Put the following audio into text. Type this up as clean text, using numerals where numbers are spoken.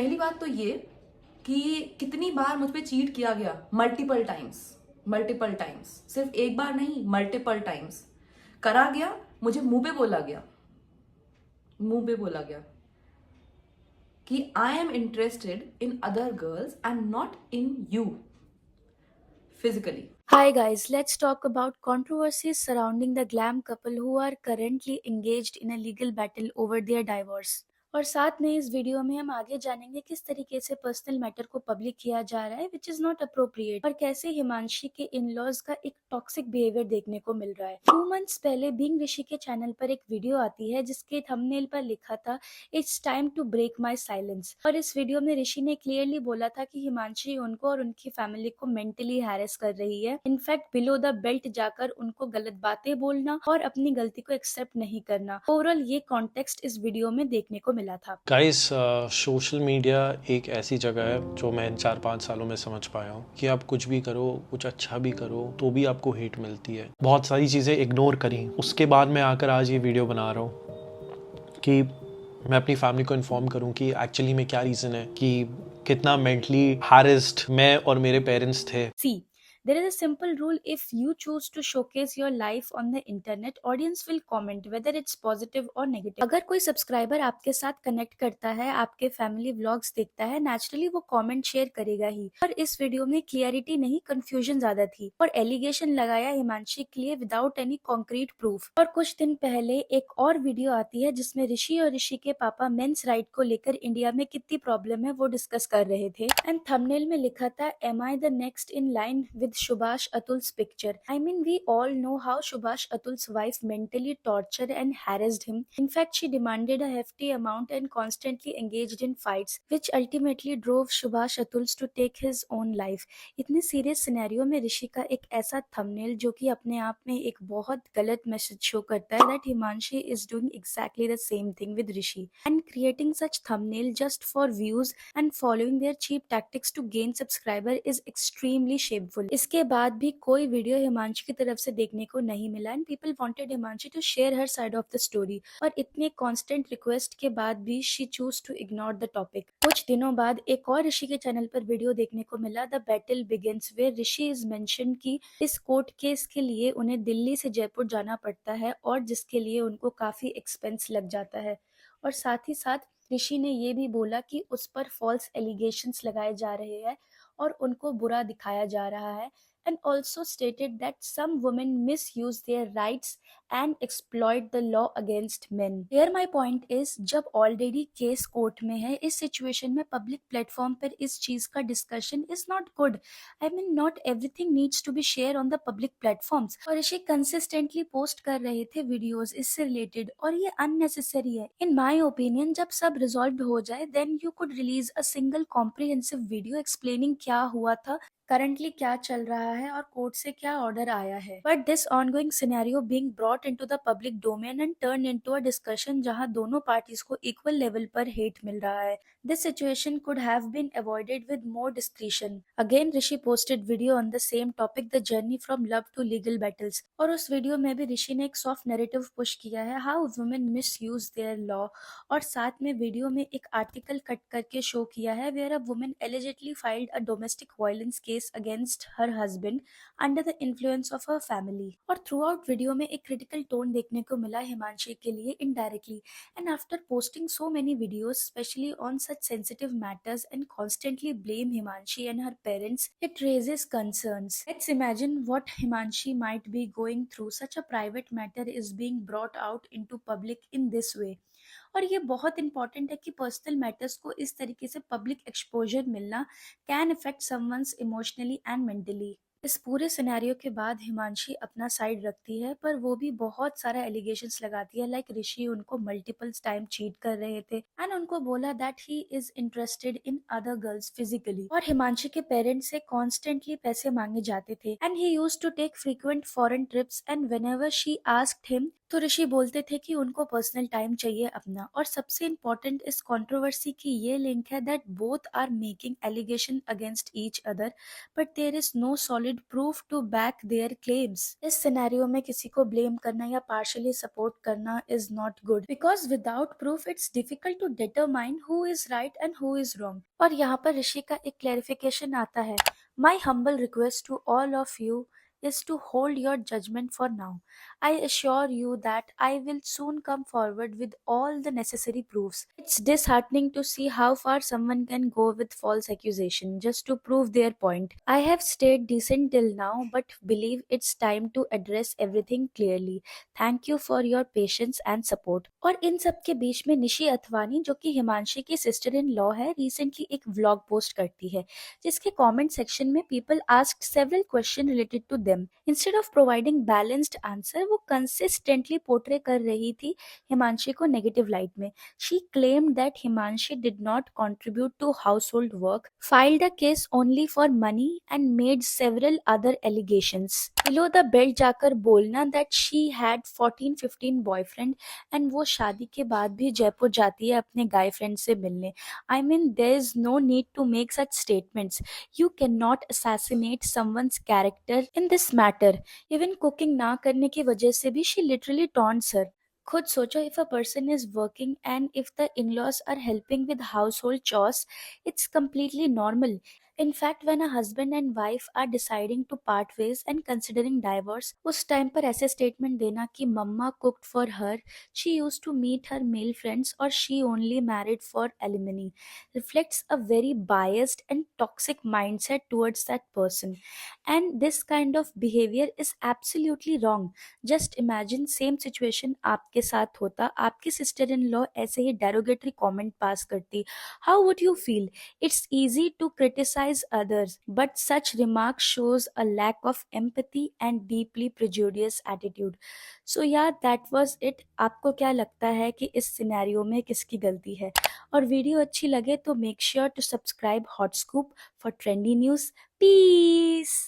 पहली बात तो ये कि कितनी बार मुझ पे चीट किया गया, मल्टीपल टाइम्स, सिर्फ एक बार नहीं, मल्टीपल टाइम्स करा गया। मुझे मुंह पे बोला गया कि I am interested in other girls and not in you physically. Hi guys, let's talk about controversies surrounding the glam couple who are currently engaged in a legal battle over their divorce. और साथ में इस video में हम आगे जानेंगे किस तरीके से पर्सनल मैटर को पब्लिक किया जा रहा है विच इज नॉट अप्रोप्रिएट, और कैसे हिमांशी के इन-लॉज का एक टॉक्सिक बिहेवियर देखने को मिल रहा है। 2 मंथ्स पहले बीइंग ऋषि के चैनल पर एक वीडियो आती है जिसके थंबनेल पर लिखा था it's time to break my silence, और इस वीडियो में ऋषि ने क्लियरली बोला था कि हिमांशी उनको और उनकी फैमिली को मेंटली हैरेस कर रही है। इनफैक्ट बिलो द बेल्ट जाकर उनको गलत बातें बोलना और अपनी गलती को एक्सेप्ट नहीं करना। ओवरऑल ये कॉन्टेक्स्ट इस वीडियो में देखने को मिला था। गाइस, सोशल मीडिया एक ऐसी जगह है जो मैं 4-5 सालों में समझ पाया हूँ कि आप कुछ भी करो, कुछ अच्छा भी करो तो भी आपको हेट मिलती है। बहुत सारी चीज़ें इग्नोर करी, उसके बाद मैं आकर आज ये वीडियो बना रहा हूँ कि मैं अपनी फैमिली को इन्फॉर्म करूँ कि एक्चुअली में क्या रीज़न है कि कितना मेंटली हैरेस्ड मैं और मेरे पेरेंट्स थे। See, there is a simple rule: if you choose to showcase your life on the internet, audience will comment whether it's positive or negative. अगर कोई सब्सक्राइबर आपके साथ कनेक्ट करता है, आपके फैमिली व्लॉग्स देखता है, नेचुरली वो कमेंट शेयर करेगा ही। पर इस वीडियो में क्लियरिटी नहीं, कंफ्यूजन ज्यादा थी और एलिगेशन लगाया हिमांशी के लिए विदाउट एनी कॉन्क्रीट प्रूफ। और कुछ दिन पहले एक और वीडियो आती है जिसमें ऋषि और ऋषि के पापा मेंस राइट को लेकर इंडिया में कितनी प्रॉब्लम है वो डिस्कस कर रहे थे, एंड थंबनेल में लिखा था am I the next in line with Subhash Atul's picture. I mean, we all know how Subhash Atul's wife mentally tortured and harassed him. In fact, she demanded a hefty amount and constantly engaged in fights, which ultimately drove Subhash Atul's to take his own life. इतने serious scenario में ऋषि का एक ऐसा thumbnail जो कि अपने आप में एक बहुत गलत मैसेज शो करता है that Himanshi is doing exactly the same thing with Rishi, and creating such thumbnail just for views and following their cheap tactics to gain subscriber is extremely शेपफुल। इसके बाद भी कोई वीडियो हिमांशी की तरफ से देखने को नहीं मिला and people wanted Himanshi to share her side of the story, और इतने कांस्टेंट रिक्वेस्ट के बाद भी she choose to ignore the topic. कुछ दिनों बाद एक और ऋषि के चैनल पर वीडियो देखने को मिला, the battle begins, where Rishi is mention कि इस कोर्ट केस के लिए उन्हें दिल्ली से जयपुर जाना पड़ता है और जिसके लिए उनको काफी एक्सपेंस लग जाता है। और साथ ही साथ ऋषि ने ये भी बोला कि उस पर फॉल्स एलिगेशंस लगाए जा रहे हैं और उनको बुरा दिखाया जा रहा है, and also stated that some women misuse their rights and exploit the law against men. Here my point is, जब ऑलरेडी केस कोर्ट में है, इस सिचुएशन में पब्लिक प्लेटफॉर्म पर इस चीज का discussion is not good. I mean, not everything needs to be share on the public platforms. और ऋषि कंसिस्टेंटली पोस्ट कर रहे थे वीडियोस इससे रिलेटेड, और ये अननेसेसरी है इन माय ओपिनियन। जब सब रिजॉल्व हो जाए then you could release a single comprehensive video explaining क्या हुआ था, करंटली क्या चल रहा है और कोर्ट से क्या ऑर्डर आया है। But this ongoing scenario being brought into the public domain and turn into a discussion जहां दोनों पार्टीज को इक्वल लेवल पर हेट मिल रहा है। This situation could have been avoided with more discretion. Again Rishi posted video on the same topic, the journey from love to legal battles, और उस video में भी ऋषि ने एक सॉफ्ट नैरेटिव पुश किया है how women misuse their law, और साथ में वीडियो में एक आर्टिकल कट करके शो किया है where a women allegedly filed a domestic violence case against her husband under the influence of her family. और थ्रू आउट वीडियो में एक क्रिटिकल टोन देखने को मिला हिमांशी के लिए indirectly, and after posting so many videos specially on such sensitive matters and constantly blame Himanshi and her parents, it raises concerns. Let's imagine what Himanshi might be going through. Such a private matter is being brought out into public in this way. और ये बहुत important है कि personal matters को इस तरीके से public exposure मिलना can affect someone's emotionally and mentally. इस पूरे सिनेरियो के बाद हिमांशी अपना साइड रखती है, पर वो भी बहुत सारा एलिगेशंस लगाती है लाइक ऋषि उनको मल्टीपल टाइम चीट कर रहे थे एंड उनको बोला that he is interested in other girls physically, और हिमांशी के पेरेंट्स से कॉन्स्टेंटली पैसे मांगे जाते थे and he used to take frequent foreign trips, and whenever she asked him तो ऋषि बोलते थे कि उनको पर्सनल टाइम चाहिए अपना। और सबसे इम्पोर्टेंट इस कंट्रोवर्सी की ये लिंक है that both are making allegation against each other but there is no solid solid proof to back their claims. इस सिनेरियो में किसी को ब्लेम करना या partially support करना is not good because without proof it's difficult to determine who is right and who is wrong. और यहाँ पर ऋषि का एक clarification आता है. My humble request to all of you is to hold your judgment for now. I assure you that I will soon come forward with all the necessary proofs. It's disheartening to see how far someone can go with false accusation just to prove their point. I have stayed decent till now, but believe it's time to address everything clearly. Thank you for your patience and support. और इन सब के बीच में निशी अथवानी जो कि हिमांशी की sister in law है, recently एक vlog post करती है जिसके कमेंट सेक्शन में people asked several question related to them. Instead of providing balanced answer वो कंसिस्टेंटली पोर्ट्रे कर रही थी हिमांशी को नेगेटिव लाइट में. She claimed that Himanshi did not contribute to household work, filed a case only for money and made several other allegations. Below the belt जाकर बोलना that she had 14-15 boyfriend and वो शादी के बाद भी जयपुर जाती है अपने गाय फ्रेंड से मिलने. I mean, there is no need to make such statements. You cannot assassinate someone's character in this matter. Even cooking ना करने की वजह से भी she literally taunts her. खुद सोचो, if a person is working and if the in-laws are helping with household chores, it's completely normal. In fact, when a husband and wife are deciding to part ways and considering divorce, उस time पर ऐसे statement देना कि मम्मा cooked for her, she used to meet her male friends or she only married for alimony, reflects a very biased and toxic mindset towards that person. And this kind of behavior is absolutely wrong. Just imagine same situation आपके साथ होता, आपकी sister in law ऐसे ही derogatory comment पास करती. How would you feel? It's easy to criticize others, but such remarks shows a lack of empathy and deeply prejudiced attitude. So yeah, that was it. आपको क्या लगता है कि इस scenario में किसकी गलती है? और वीडियो अच्छी लगे तो make sure to subscribe Hot Scoop for trendy news. Peace!